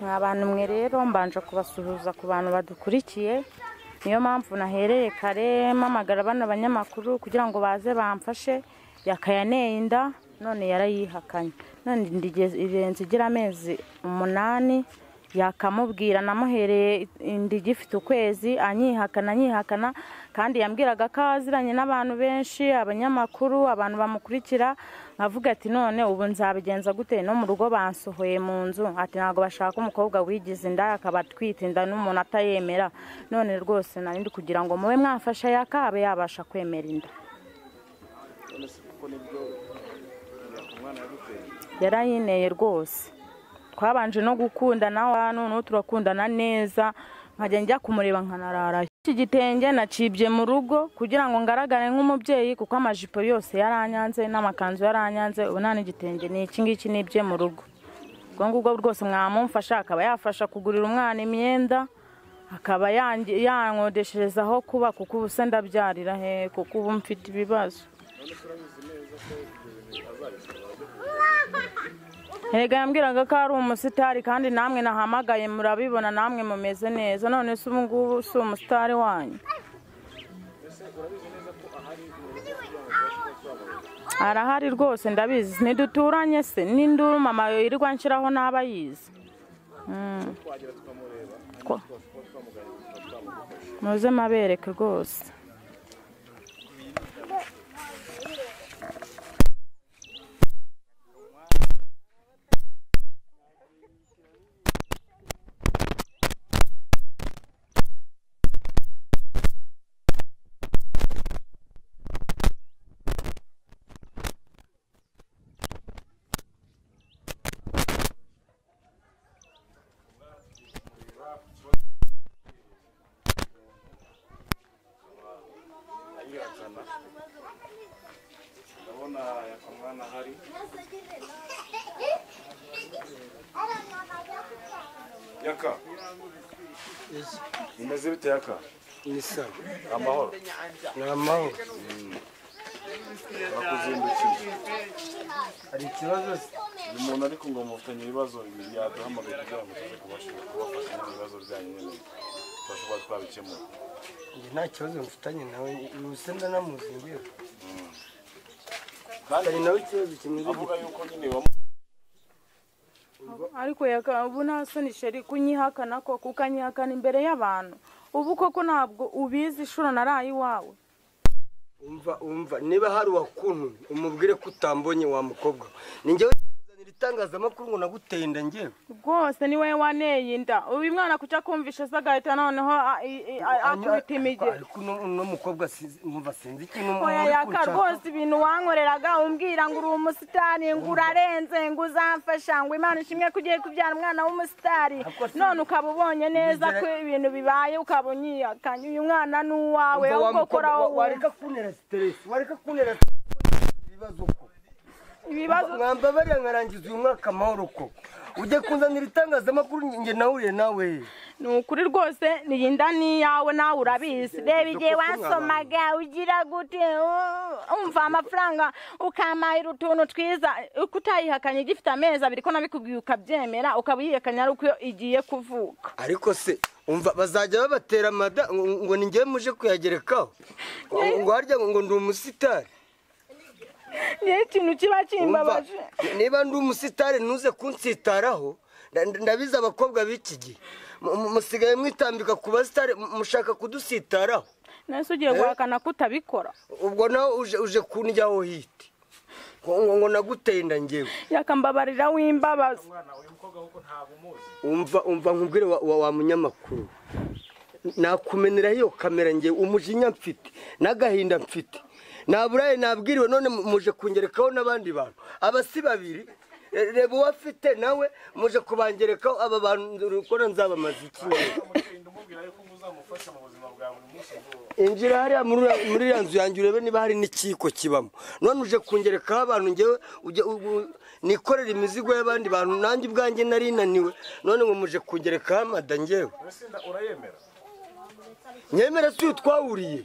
abantu mwe rero mbanje kubasuhuza ku bantu badukurikiye, niyo mpamvu nahereye kare mpamagara bano banyamakuru kugira ngo baze bamfashe. Yakayaneye inda none yarayihakanye, none irenze igira amezi 8 yakamubwira namuhereye inda igifite ukwezi anyihakana kandi yambwiraga ko aziranye n'abantu benshi, abanyamakuru, abantu bamukurikira. Nkavuga ati none ubu nzabigenza gute? No mu rugo bansohoye mu nzu, ati ntago bashaka umukobwa wigize inda akaba atwite inda n'umuntu atayemera. None rwose narindi kugira ngo mube mwafasha yakabe yabasha kwemera inda. Yarayineye rwose, twabanje no gukundana, none turakundana neza, nkajya njya kumureba nkanarara. Iki gitenge nacibye mu rugo kugira ngo ngaragare nk'umubyeyi, kuko amajipo yose yaranyanze n'amakanzu yaranyanze. Ubu nta n'igitenge, ni iki ngiki nibye mu rugo. Ubwo ngubwo rwose mwamumfasha, akaba yafasha kugurira umwana imyenda, akaba yankodesherezaho kuba, kuko ubu se ndabyarira he, kuko ubu mfite ibibazo. Hega yambwiraga ko ari umusitari, kandi namwe nahamagaye murabibona, namwe mumeze neza. None se ubu ngubu si umusitari wanyu? Arahari rwose ndabizi, ntiduturanye se n'induru mama yirirwa nshiraho n'aba yize. Muze mabereke rwose. Ndabona yakamwana hari yaka imeze bite yaka? Ni sawa. Amahoro? Ni amahoro. Bakuzindukiye. Hari ikibazo se? Uyu muntu ariko ngo mufitanye ibibazo yaduhamagaye kugira ngo tuze kubafasha ibibazo byanyu nyine twashobora twabikemura. Njye nta kibazo mfitanye nawe, ubuse ndanamuzi ngewe. Kandi nawe ikibazo kimeze avuga yuko nyine ariko yaka ubu nasoni sheri kunyihakana ko kukanyihakana imbere y'abantu. Ubu koko ntabwo ubizi ishuro narayi wawe. Umva niba hari wakuntu umubwire ko utambonye wa mukobwa. Ni ngewe kuzanira itangazamakuru ngo naguteye inda ngewe. Rwose ni we waneye inda. Uyu mwana kuca kumvisha sagahita noneho akubita imige. Ariko no mukobwa umva sinzi ikintu oya yaka rwose ibintu wankoreraga umbwira ngo uri umusitari, ngo urarenze, ngo uzamfasha, ngo Imana ishimwe kugiye kubyara umwana w'umusitari. None ukaba ubonye neza ko ibintu bibaye, ukaba unyihakanye. Uyu mwana ni uwawe, uko koraho wareka kunera stress, ibibazo mwamba bari nkarangiza uyu mwaka amahoro ko ujye kunzanira itangazamakuru nge nawuriye nawe. Ni ukuri rwose iyi nda ni yawe nawe urabizi. Reba igihe wasomaga ugira gute, umva amafaranga ukamayira utuntu twiza, ukutayihakanye gifite amezi 2 ko nabikubwiye ukabyemera, ukabiyihakanya ari uko igiye kuvuka. Ariko se umva bazajya babatera mada ngo ni ngiye muje kuyagerekaho ngo harya ngo ndi umusitari. Ni ikintu kiba kimbabaje. Niba ndi umusitari ntuze kunsitaraho, ndabiza abakobwa b'iki gihe musigaye mwitambika ku basitari mushaka kudusitaraho. Nase ugiye guhakana kutabikora. Ubwo nawe uje kunjyaho hiti ngo naguteye inda ngewe. Yakambabarira w'imbabaza. Umva nkubwire wa munyamakuru, nakumenera iyo kamera ngewe umujinya mfite n'agahinda mfite. Naburaye nabwiriwe none muje kungerekaho n'abandi bantu. Abasi babiri reba uwafite nawe muje kubangerekaho aba bantu rukora nzabamaze iki. Injira hariya muri yanzu yanjye urebe niba hari n'ikiko kibamo. None uje kungerekaho abantu ngewe nikorera imizigo y'abandi bantu, nanjye ubwanjye nari naniwe. None ngo muje kungerekaho amada ngewe. urayemera? Nyemera si twawuriye.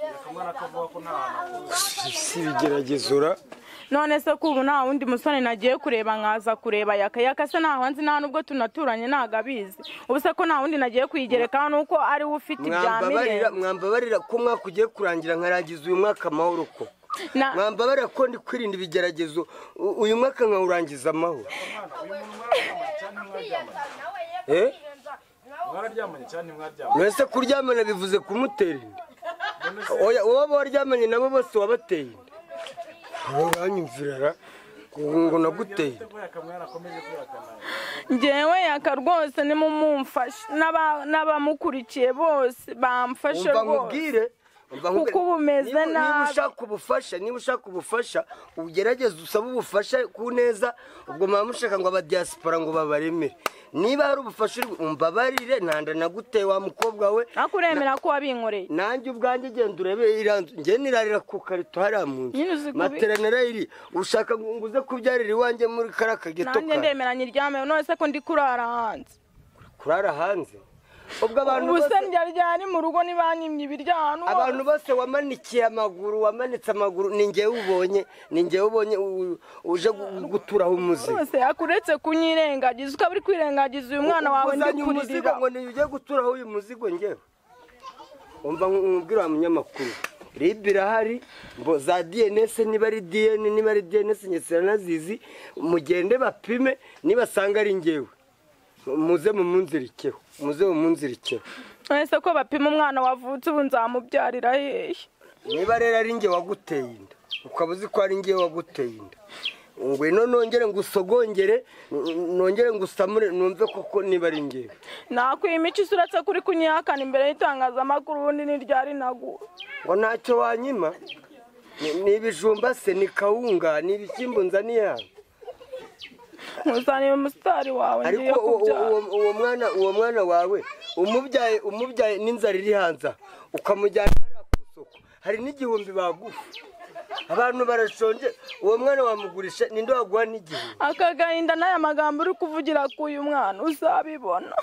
Yakamwana akavuga ko nta si bigeragezura. none se ko ubu nta wundi musore nagiye kureba nkaza kureba yaka se ntaho nzi nta nubwo tunaturanye ntago abizi ubu se ko nta wundi nagiye kuyigerekaho nuko ari we ufite ibya mirenge mwambabarira ko mwaka ugiye kurangira nkarangiza uyu mwaka amahoro ko mwambabarira ko ndi kwirinda ibigeragezo uyu mwaka nkawurangiza amahoro mwararyamanye cyane ntimwaryamanye mwese kuryamana bivuze kumutera inda oya uwo baryamanye nabo bose wabateye inda uwo uranyumvirara ngo naguteye njyewe yaka rwose nimumumfashe n'abamukurikiye bose bamfashe rwose kuko bumeze nabi niba ushaka ubufasha ugerageze usaba ubufasha ku neza ubwo mwaba mushaka ngo abadiaspora ngo babaremere niba hari ubufasha umbabarire ntanda naguteye wa mukobwa we akuremera ko wabinkoreye nanjye ubwanjye genda urebe iranzu njye nirarira ku karito hariya mu nzu matera iri ushaka ngo uze kubyarira iwanjye muri kariya kageto nanjye ndemeranya iryame none se ko ndi kurara hanze kurara hanze ubwo abantu bose ryari mu rugo nibanyimye ibiryano abantu bose wamanitse amaguru ni njyewe ubonye uje guturaho umuzigo bose yakuretse kunyirengagiza ukaba uri kwirengagiza uyu mwana wawe ndi kuririra ngo uje guturaho uyu muzigo njyewe umva nkubwira wa munyamakuru ribi irahari ngo za DNS niba ari DNS nyesera nazizi mugende bapime nibasanga ari njyewe muze mumunzirikeho ese ko bapima umwana wavutse ubu nzamubyarira hehe niba rero ari njye waguteye inda ukaba uzi ko ari njye waguteye inda ngwino nongere ngusogongere nongere ngusamure numve koko niba ari njye nakwima iki uretse kuri kunyihakana imbere y'itangazamakuru ubundi ntiryari naguha ngo ntacyo wanyima ni ibijumba se ni kawunga ni ibishyimbo nzaniye hano nkuzaniye umusitari wawe ngiye kubyara uwo mwana wawe umubyaye n'inzara iri hanze ukamujyana hariya ku isoko hari n'igihumbi baguha abantu barashonje uwo mwana wamugurisha ninde waguha n'igihumbi aka gahinda n'aya magambo uri kuvugira k'uyu mwana uzabibona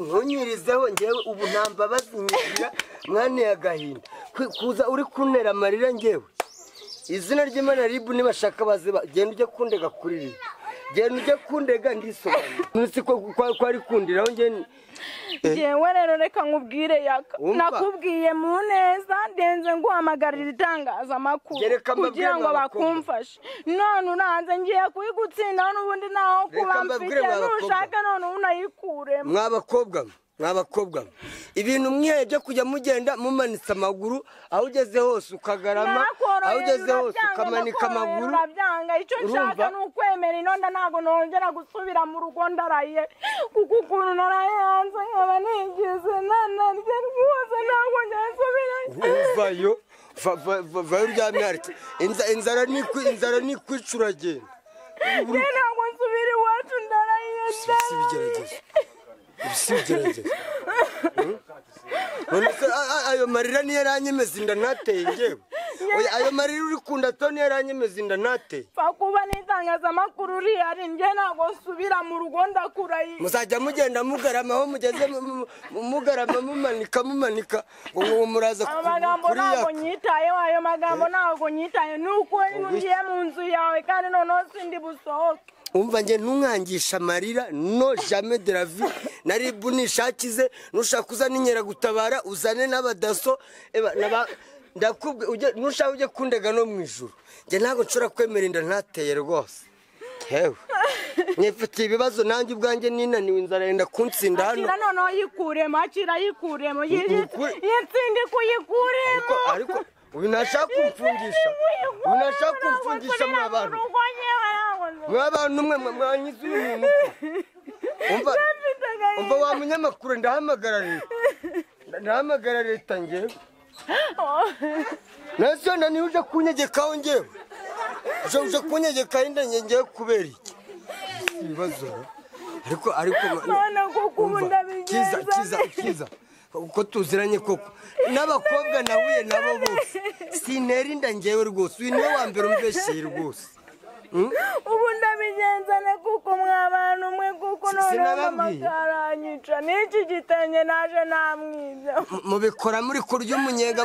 ntunyirizeho ngewe ubu nta mbabazi nyiriza mwana y'agahinda kuza uri kuntera amarira ngewe izina ry'Imana ribu nibashaka baziba genda ujye kundega kuri ribu genda ujye kundega ndisobanura nzi ko ari kundiraho njyewe rero reka nkubwire yaka nakubwiye mu neza ndenze nguhamagarira itangazamakuru kugira ngo bakumfashe none uranze ngiye kuyigutsinda n'ubundi naho kuba mfite nushaka none unayikuremo mwabakobwa ibintu mwihe byo kujya mugenda mumanitse amaguru aho ugeze hose ukagarama aho ugeze hose ukamanika amaguru icyo nshaka ni ukwemera inonda ntabwo nongera gusubira mu rugo ndaraye kuko ukuntu naraye hanze nkaba nigize nanarye rwose ntabwo ngasubirayo vayo uryamye ariko inzara nikwicura agenda ntabwo nsubira iwacu ndaraye ibisigerageza ayo marira niyo yaranyemeza inda ntateye ngewe ayo marira uri kunda to niyo yaranyemeza inda ntateye kuba n'itangazamakuru rihari njye ntabwo nsubira mu rugo ndakuraye muzajya mugenda mugarama aho mugeze mugarama mumanika ngo muraza ayo magambo ntabwo nyitayeho ni uko ngiye mu nzu yawe kandi noneho sindi busohoke umva nge ntunkangisha amarira no jamais de la vie nari bunishakize nushaka uzana inkeragutabara uzane n'abadaso ndakubwe nushaka ujye kundega no mu ijuru nge ntabwo nshobora kwemera inda ntateye rwose hewe nyifitiye ibibazo nanjye ubwanjye ninaniwe inzara yenda kuntsinda hano akira noneho yikuremo yitsindi kuyikuremo ariko ubu ntashaka kumfungisha mw'abantu mwe mwanyize uyu muntu umva wa munyamakuru ndahamagara leta ngewe nase nani uje kunyegekaho ngewe uje kunyegekaho inda ngewe kubera iki ibibazo ariko kiza uko tuziranye koko n'abakobwa nahuye nabo bose sintera inda ngewe rwose uyu niwe wa mbere umbeshyeye rwose ubu ndabigenzane kuko mw'abantu mwe kuko noneho amakaranyica n'iki gitenge naje namwibyo mubikora muri kurya umunyenga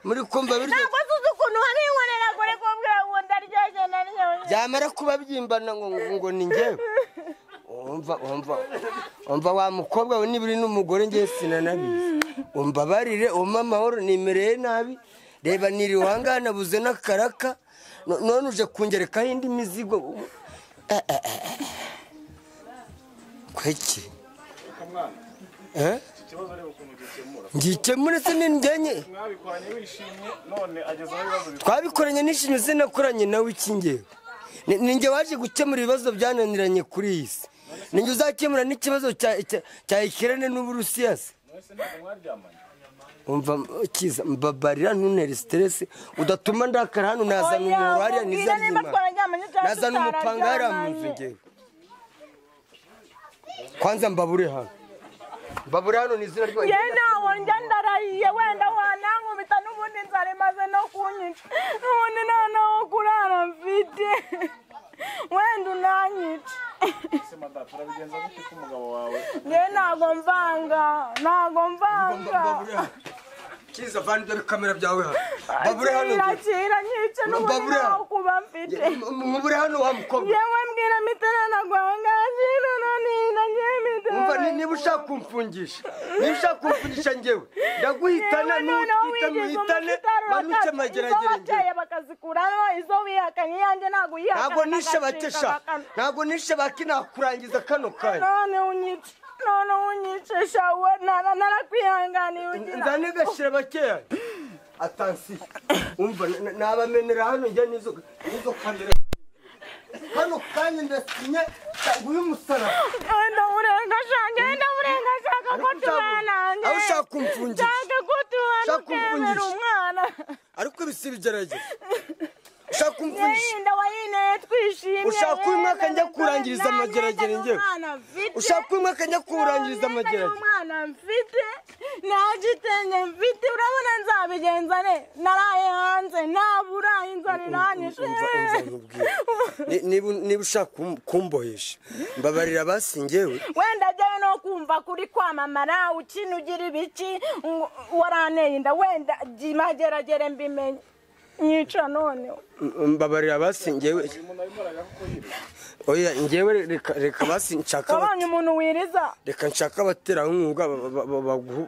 muri kumva biryo ntabwo tuzi ukuntu hari inkorera gore byamara kuba byimbana ngo ni njyewe umva wa mukobwa we niburi n'umugore ngiye sinanabizi umbabarire umpa amahoro nimereye nabi reba niri wangana buze n'akaraka none uje kungerekaho indi mizigo kweki ngikemure se ninjyenye twabikoranye nishimye se nakoranye nawe iki ngewe ninjye waje gukemura ibibazo byananiranye kuri iyi si ninjye uzakemura n'ikibazo cya Ukraine n'Uburusiya se umva kiza mbabarira ntuntere stress udatuma ndakara hano nazana umuntu hariya nizarima nazana umupanga hariya mu nzu ngewe kwanza mbabure hano n'izina ryo ye nawo njya ndarahiye wenda wanankubita n'ubundi nzara maze no kunyica n'ubundi noneho kurara mfite wenda unanyica ye ntago mvanga kiza vani dore kamera byawe hano babure hano irakira nyice n'ubundi naho kuba mfite mubure hano wa mukobwa yewe mbwira miterana gwanga jino nonina nyemite umva niba ushaka kumfungisha ngewe ndaguhitana n'utitane banuke mageragere ngewe bakazikuramo izo wihakanye yanjye ntago yihakana ntago nishe bakinakurangiza kano kanya none unyice shawe narakwihanganiye ugira ndanegashira bakeya atansi umva nabamenera hano njya nizo kamera hano kanya ndasinye nguyu musara ndamurenga shaka ko tubana aho ushaka kumfungisha shaka ko tubana ukemera umwana ariko bisibigerageza ushaka kumfungisha wayine twishimye ushaka uyu mwaka njya kurangiriza amageragere ngewe ushaka uyu mwaka njya kurangiriza amageragere umwana mfite nagitenge mfite urabona nzabigenza ne naraye hanze nabura inzara iranyishe niba ushaka kumbohesha mbabarira basi ngewe wenda jyawe no kumva kuri kwamamara ukina ugira ibiki waraneye inda wenda mageragere mbimenye nyica none mbabarira basi ngewe oya ngewe reka basi nshaka abanye umuntu wiriza reka nshaka abaterankunga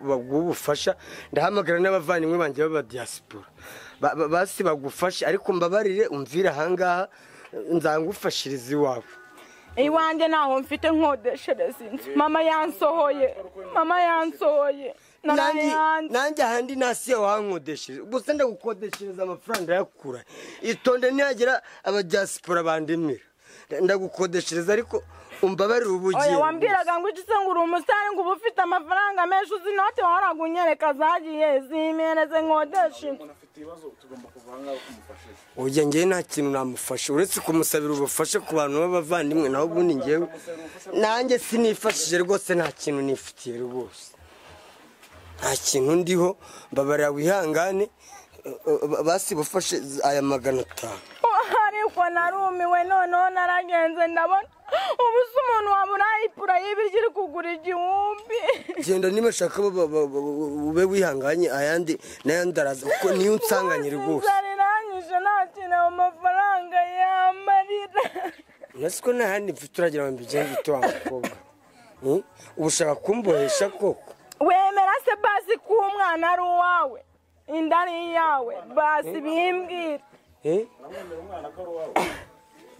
bagubufasha ndahamagara n'abavandimwe banjye baba diaspora basi bagufasha ariko mbabarire umvira ahangaha nzangufashiriza iwawe iwanjye naho mfite nkodeshereza inzu mama yansohoye nanjye ahandi nasiya wankodeshereza gusa ndagukodeshereza amafaranga yakura itonde ntihagera abadiaspora bandemera ndagukodeshereza ariko umbabarire ubugiye wambwiraga ngo iki ngo uri umusare ngo uba ufite amafaranga menshi uzi inote wahoraga unyereka zagiye zimereze nkodesha ujya ngewe nta kintu namufasha uretse kumusabira ubufasha ku bantu b'abavandimwe naho ubundi ngewe nanjye sinifashije rwose nta kintu nifitiye rwose nta kintu ndiho mbabarira wihangane basi bufashe aya 500 ariko narumiwe noneho naragenze ndabona ubu se umuntu wabura ipura y'ibiryo iri kugura 1000 genda niba shaka ube wihanganye ayandi n'ayandi araza kuko niyo unsanganye rwose zaranyije nta amafaranga yamarira nasiko n'ahandi mfite uragira ngo mbigende ito mukobwa ubushaka kumbohesha koko wemera se basi ko umwana ari uwawe inda ari iyawe basi bimbwira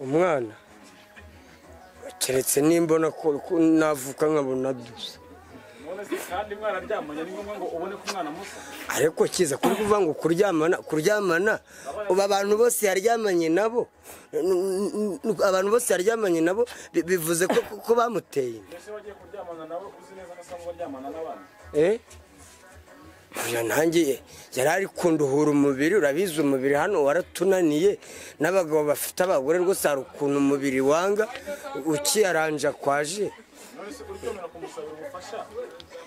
umwana keretse nimbona ko navuka nkabona dusa kandi mwana ryamanye ni ngombwa ngo ubone ko umwana musa ariko kiza kuri kuvuga ngo kuryamana uba abantu bose yaryamanye nabo bivuze ko bamuteye ese wagiye kuryamana nabo uzi neza ko asanga baryamana n'abandi oya nanjye yari ari kunduhura umubiri urabizi umubiri hano waratunaniye n'abagabo bafite abagore rwose hari ukuntu umubiri wanga ukiyaranja kwaje none uryomera kumusabira ubufasha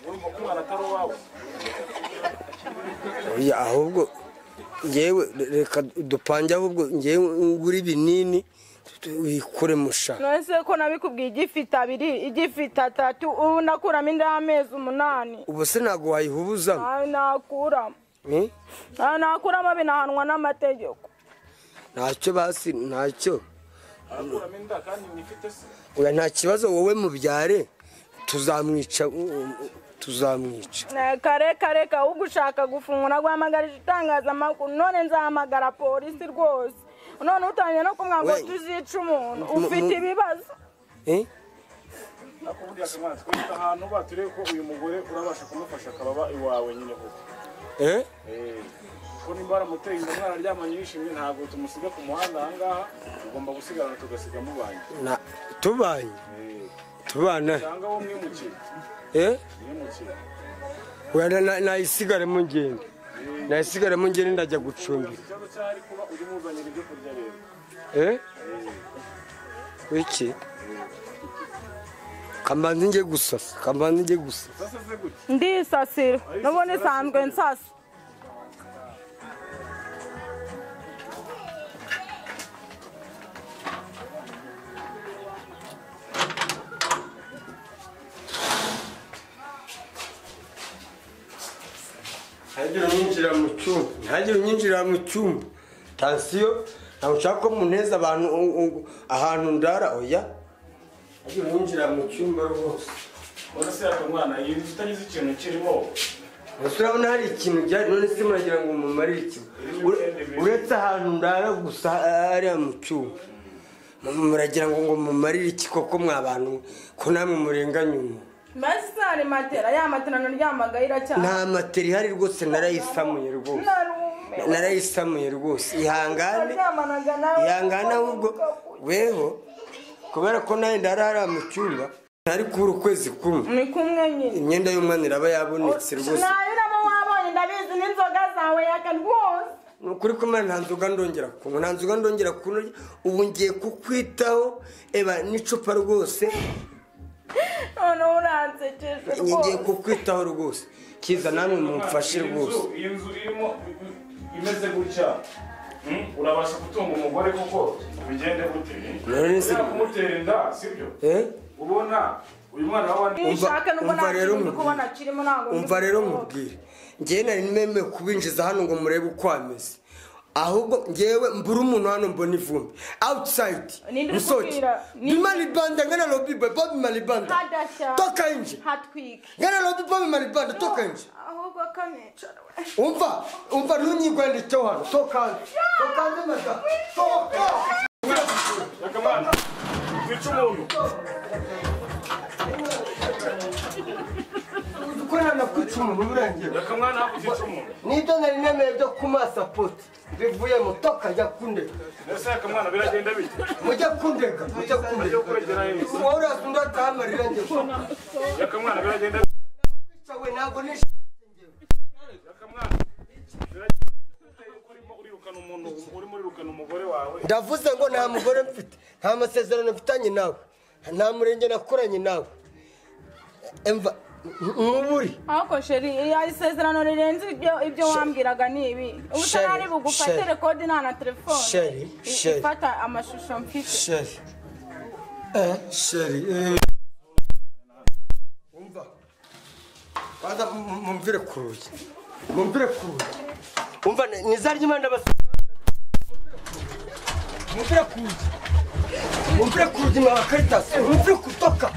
urumva ko umwana atari uwawe oya ahubwo ngewe reka dupange ahubwo ngewe ngura ibinini wikure musha nose ko nabikubwiye igifite 2 igifite 3 ubu nakuramo inda y'amezi 8 ubu se ntago wayihubuza nakuramo nakuramo binahanwa n'amategeko ntacyo basi ntacyo arakuramo inda kandi nifite se oya nta kibazo wowe mubyare tuzamwica kare ahubwo ushaka gufungura guhamagarije itangazamakuru none nzahamagara polisi rwose none utangiye no kumwa ngo tuzica umuntu ufite ibibazo nakubwiye akamwana twita ahantu batureye ko uyu mugore urabasha kumufasha akababa iwawe nyine koko ko nimba waramuteye inda umwana aryamanye yishimye ntabwo tumusiga ku muhanda ahangaha tugomba gusigarana tugasiga mubanye tubanye tubana cyangwa wo mwimukira mwimukira wenda nayisigaremo ngende ndajya gucumbira ikibazo cyari kuba uri muzanira ibyo kurya rero wiki kambanze njye gusasa sasa gute ndisasira nubone sanzwe nsasa ntihagire unyinjira mu cyumba tansiyo ntabwo ushaka ko muneza abantu ahantu ndara oya ntihagire unyinjira mu cyumba rwose ubona se akamwana iyi nzu itagize ikintu kirimo gusa urabona hari ikintu gihari none se muragira ngo mumarire ikintu uretse ahantu ndara gusa hariya mu cyumba muragira ngo mumarire iki koko mwabantu ko namwe murenganya umuntu mbese hari matera ya matera naryamagayira cyane nta matera ihari rwose narayisamuye rwose ihangane ahubwo weho kubera ko nawe ndarara mu cyumba ntari kubura ukwezi kumwe ni kumwe nyine imyenda y'umwana iraba yabonetse rwose nayo uramo wabonye ndabizi n'inzoga zawe yaka rwose ni ukuri ko nta nzoga ndongera kunywa ubu ngiye kukwitaho eba n'icupa rwose none uransekeje rwose ngiye kukwitaho rwose kiza namwe mumfashe rwose iyi nzu irimo imeze gutya urabasha gutunga umugore kuko bigende gute uriya kumutera inda sibyo ubona uyu mwana w'abandi umva rero mubwire ngewe nari nemeye kubinjiza hano ngo murebe uko ameze ahubwo ngewe mbura umuntu hano mbona ivumbi outside musoki bimalibanda ngana lobi bobi malibanda toka nje ngana lobi bobi malibanda toka nje ahubwo kanicara umva ntunyigwende cyo hano toka nje mata toka yakamana kwica umuntu ukorana kwica umuntu murangiye yakamwana kwica umuntu nibyo nari nemeye byo kumasapoti bivuye mu toka jya kundeka ese yakamwana biragenda bite mujya kundeka wowe uraza undi atahamarira njye yakamwana biragenda we ntabwo yakamwana urimo umugore wawe ndavuze ngo nta mugore mfite nta masezerano mfitanye nawe nta murenge nakoranye nawe emva nk'uburi ariko sheri isezerano rirenze ibyo wambwiraga ni ibi ubutarari bugufatire kode nta na telefone ifata amashusho mfite sheri umva waza mumvire ku rugi umva nizarya imana mumvire ku rugi mwa bakaritasi mumvire kutoka